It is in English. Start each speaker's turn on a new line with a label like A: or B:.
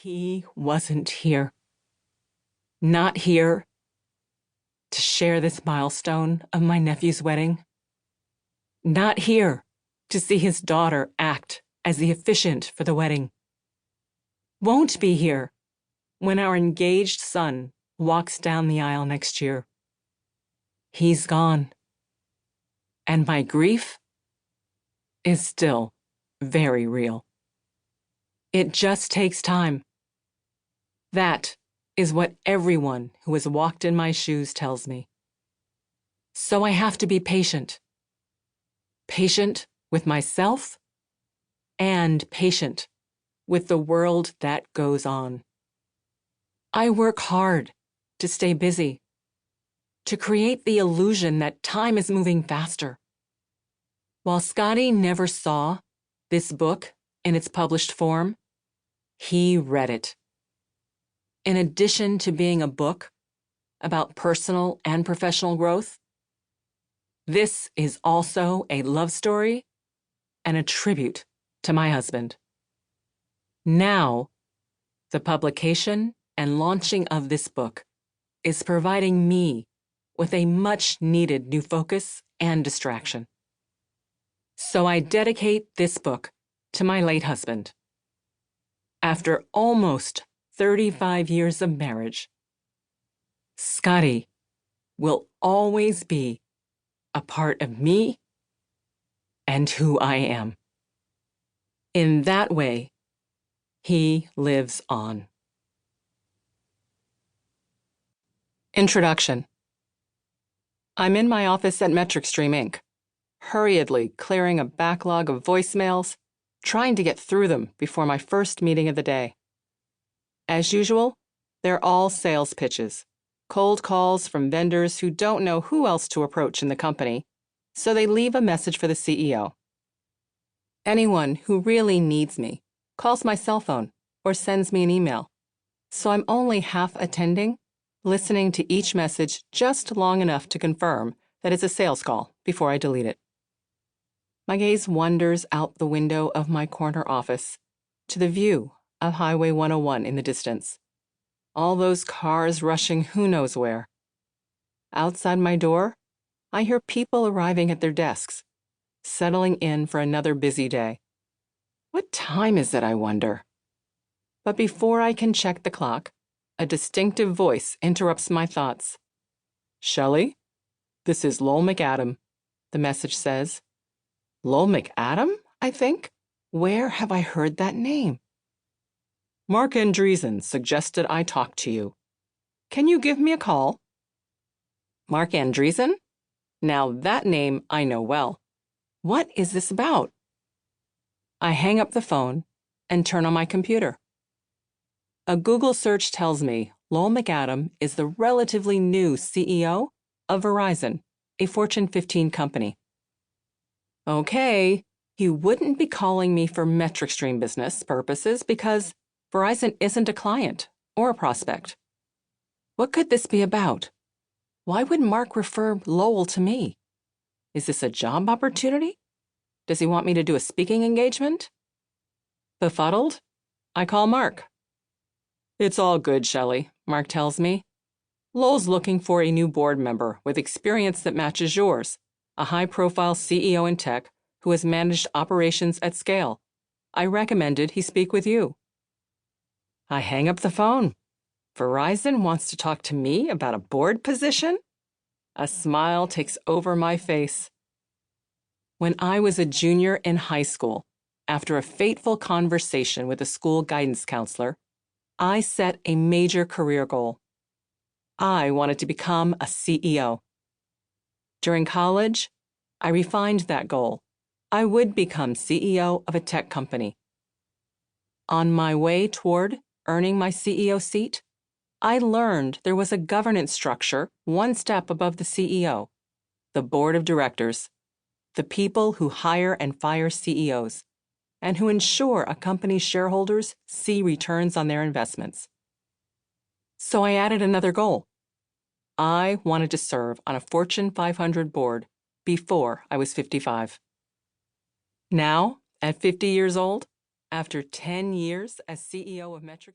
A: He wasn't here. Not here to share this milestone of my nephew's wedding. Not here to see his daughter act as the officiant for the wedding. Won't be here when our engaged son walks down the aisle next year. He's gone. And my grief is still very real. It just takes time. That is what everyone who has walked in my shoes tells me. So I have to be patient. Patient with myself and patient with the world that goes on. I work hard to stay busy, to create the illusion that time is moving faster. While Scotty never saw this book in its published form, he read it. In addition to being a book about personal and professional growth, this is also a love story and a tribute to my husband. Now, the publication and launching of this book is providing me with a much-needed new focus and distraction. So I dedicate this book to my late husband. After almost 35 years of marriage, Scotty will always be a part of me and who I am. In that way, he lives on. Introduction. I'm in my office at MetricStream, Inc., hurriedly clearing a backlog of voicemails, trying to get through them before my first meeting of the day. As usual, they're all sales pitches, cold calls from vendors who don't know who else to approach in the company, so they leave a message for the CEO. Anyone who really needs me calls my cell phone or sends me an email, so I'm only half attending, listening to each message just long enough to confirm that it's a sales call before I delete it. My gaze wanders out the window of my corner office to the view of Highway 101 in the distance. All those cars rushing who knows where. Outside my door, I hear people arriving at their desks, settling in for another busy day. What time is it, I wonder? But before I can check the clock, a distinctive voice interrupts my thoughts. Shellye, this is Lowell McAdam, the message says. Lowell McAdam, I think? Where have I heard that name? Mark Andreessen suggested I talk to you. Can you give me a call? Mark Andreessen? Now that name I know well. What is this about? I hang up the phone and turn on my computer. A Google search tells me Lowell McAdam is the relatively new CEO of Verizon, a Fortune 15 company. Okay, he wouldn't be calling me for MetricStream business purposes because Verizon isn't a client or a prospect. What could this be about? Why would Mark refer Lowell to me? Is this a job opportunity? Does he want me to do a speaking engagement? Befuddled, I call Mark. It's all good, Shellye, Mark tells me. Lowell's looking for a new board member with experience that matches yours, a high-profile CEO in tech who has managed operations at scale. I recommended he speak with you. I hang up the phone. Verizon wants to talk to me about a board position? A smile takes over my face. When I was a junior in high school, after a fateful conversation with a school guidance counselor, I set a major career goal. I wanted to become a CEO. During college, I refined that goal. I would become CEO of a tech company. On my way toward earning my CEO seat, I learned there was a governance structure one step above the CEO, the board of directors, the people who hire and fire CEOs, and who ensure a company's shareholders see returns on their investments. So I added another goal. I wanted to serve on a Fortune 500 board before I was 55. Now, at 50 years old, after 10 years as CEO of MetricStream,